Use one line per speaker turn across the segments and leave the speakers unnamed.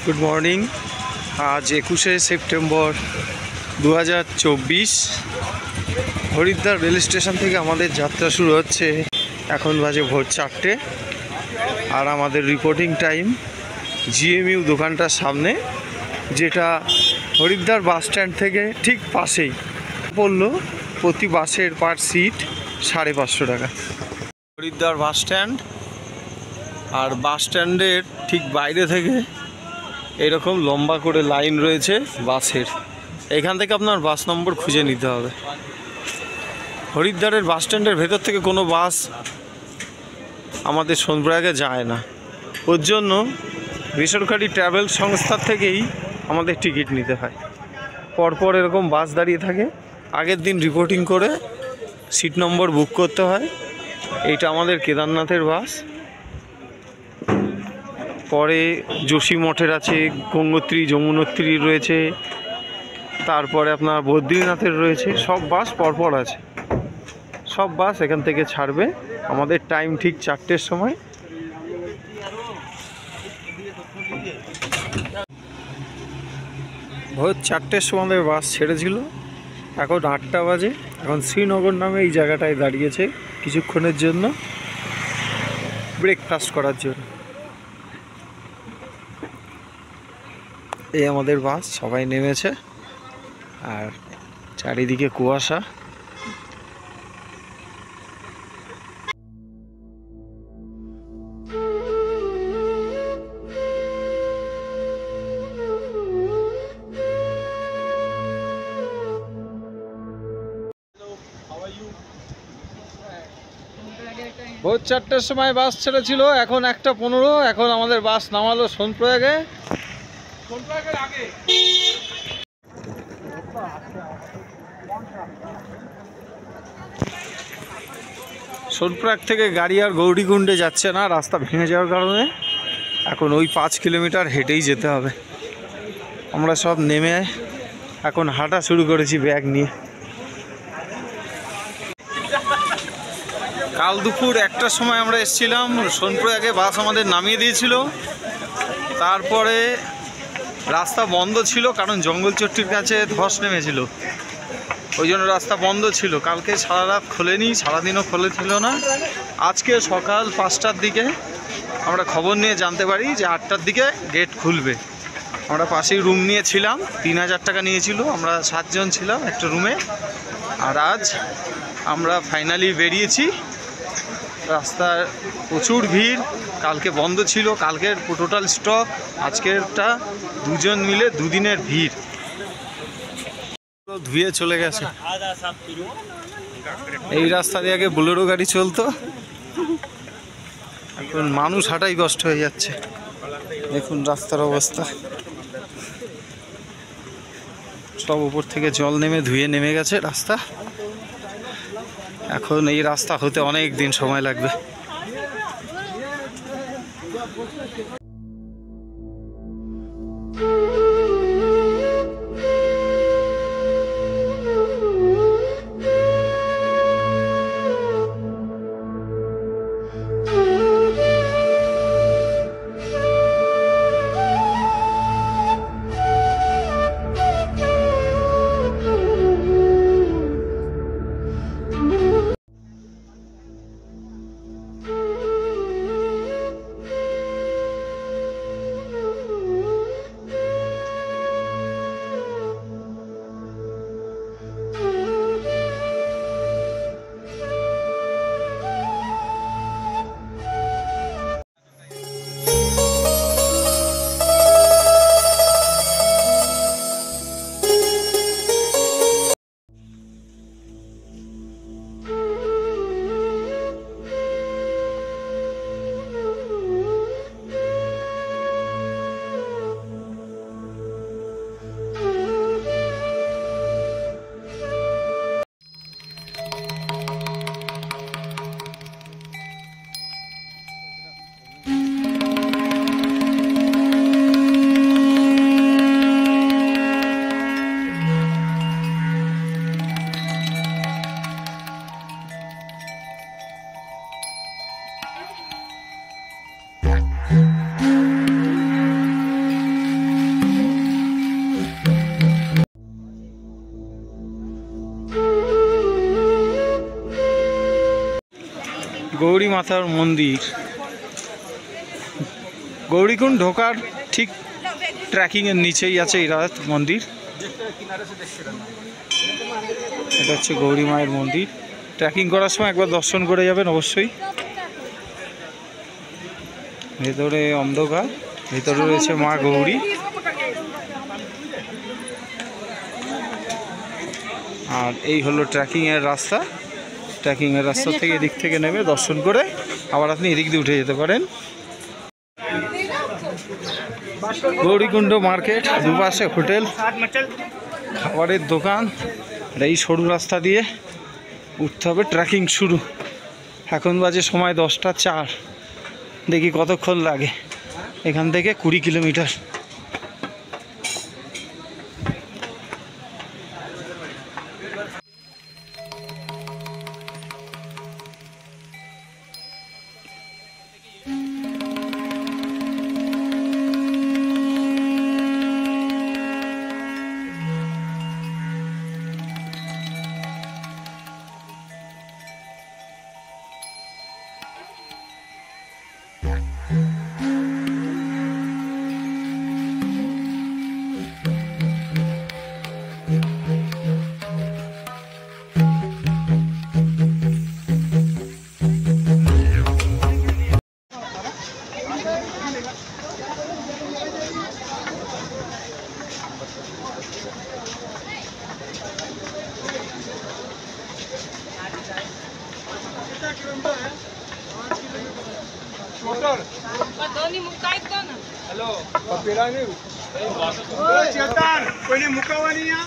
Good morning. আজ 21শে September 2024। Haridwar rail station থেকে আমাদের যাত্রা শুরু হচ্ছে। এখন বাজে ভোর 4টে আর আমাদের রিপোর্টিং টাইম জিএমইউ দোকানটার সামনে, যেটা হরিদ্বার বাস স্ট্যান্ড থেকে ঠিক পাশেই। পড়লো প্রতি বাসের পার সিট 550 টাকা। হরিদ্বার বাস স্ট্যান্ড, আর বাস স্ট্যান্ডের ঠিক বাইরে থেকে এরকম লম্বা করে লাইন রয়েছে বাসের। এখান থেকে আপনার বাস নম্বর খুঁজে নিতে হবে। হরিদ্বারের বাস স্ট্যান্ডের ভেতর থেকে কোনো বাস আমাদের সোনপ্রয়াগে যায় না, ওর জন্য বেসরকারি ট্রাভেল সংস্থার থেকেই আমাদের টিকিট নিতে হয়। পরপর এরকম বাস দাঁড়িয়ে থাকে, আগের দিন রিপোর্টিং করে সিট নম্বর বুক করতে হয়। এইটা আমাদের কেদারনাথের বাস, পরে যোশী মঠের আছে, গঙ্গোত্রী যমুনোত্রী রয়েছে, তারপরে আপনার বদ্রীনাথের রয়েছে। সব বাস পরপর আছে, সব বাস এখান থেকে ছাড়বে। আমাদের টাইম ঠিক 4টের সময়। ভোর 4টের সময় আমাদের বাস ছেড়েছিল, এখন 8টা বাজে। এখন শ্রীনগর নামে এই জায়গাটায় দাঁড়িয়েছে কিছুক্ষণের জন্য, ব্রেকফাস্ট করার জন্য। এই আমাদের বাস, সবাই নেমেছে আর চারিদিকে কুয়াশা। ভোর 4টের সময় বাস ছেড়েছিল, এখন 1:15। এখন আমাদের বাস নামালো সোনপ্রয়াগে। সোনপ্রয়াগ থেকে গাড়ি আর গৌরীকুণ্ডে যাচ্ছে না, রাস্তা ভেঙে যাওয়ার কারণে। এখন ওই 5 কিলোমিটার হেঁটেই যেতে হবে। আমরা সব নেমে এখন হাঁটা শুরু করেছি ব্যাগ নিয়ে। কাল দুপুর 1টার সময় আমরা এসেছিলাম সোনপ্রয়াগে, বাস আমাদের নামিয়ে দিয়েছিল। তারপরে রাস্তা বন্ধ ছিল, কারণ জঙ্গলচট্টির কাছে ধস নেমেছিল, ওই জন্য রাস্তা বন্ধ ছিল। কালকে সারা রাত খোলেনি, সারাদিনও খোলে ছিল না। আজকে সকাল 5টার দিকে আমরা খবর নিয়ে জানতে পারি যে 8টার দিকে গেট খুলবে। আমরা পাশেই রুম নিয়েছিলাম, 3000 টাকা নিয়েছিল। আমরা 7 জন ছিলাম একটা রুমে। আর আজ আমরা ফাইনালি বেরিয়েছি। রাস্তার প্রচুর ভিড়, কালকে বন্ধ ছিল, কালকের টোটাল স্টক, আজকেরটা 2 জন মিলে 2 দিনের ভিড়। ধুয়ে চলে গেছে। এই রাস্তা দিয়ে আগে বোলেরো গাড়ি চলতো, এখন মানুষ হাঁটাই কষ্ট হয়ে যাচ্ছে। দেখুন রাস্তার অবস্থা, সব উপর থেকে জল নেমে ধুয়ে নেমে গেছে রাস্তা। এখন এই রাস্তা হতে অনেক দিন সময় লাগবে। গৌরী মাতার মন্দির। গৌরীকুণ্ড ঢোকার ঠিক ট্রেকিংয়ের নিচেই আছে এই মন্দির। এটা হচ্ছে গৌরী মায়ের মন্দির। ট্রেকিং করার সময় একবার দর্শন করে যাবেন অবশ্যই। ভেতরে অন্ধকার, ভেতরে রয়েছে মা গৌরী। আর এই হলো ট্রেকিংয়ের রাস্তা। ট্রেকিংয়ের রাস্তা থেকে এদিক থেকে নেমে দর্শন করে আবার আপনি এদিক দিয়ে উঠে যেতে পারেন। গৌরীকুণ্ড মার্কেট, দুপাশে হোটেল, খাবারের দোকান। আর এই সরু রাস্তা দিয়ে উঠতে হবে। ট্রেকিং শুরু। এখন বাজে সময় 10টা 4। দেখি কতক্ষণ লাগে। এখান থেকে 20 কিলোমিটার।
हेलो पेड़ा नहीं चेतन कोई ने मुकावा नहीं है।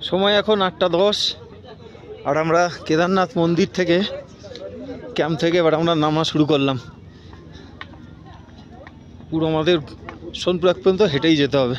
সময় এখন 8:10 আর আমরা কেদারনাথ মন্দির থেকে ক্যাম্প থেকে এবার আমরা নামা শুরু করলাম। পুরো আমাদের সোনপুর এক পর্যন্ত হেঁটেই যেতে হবে।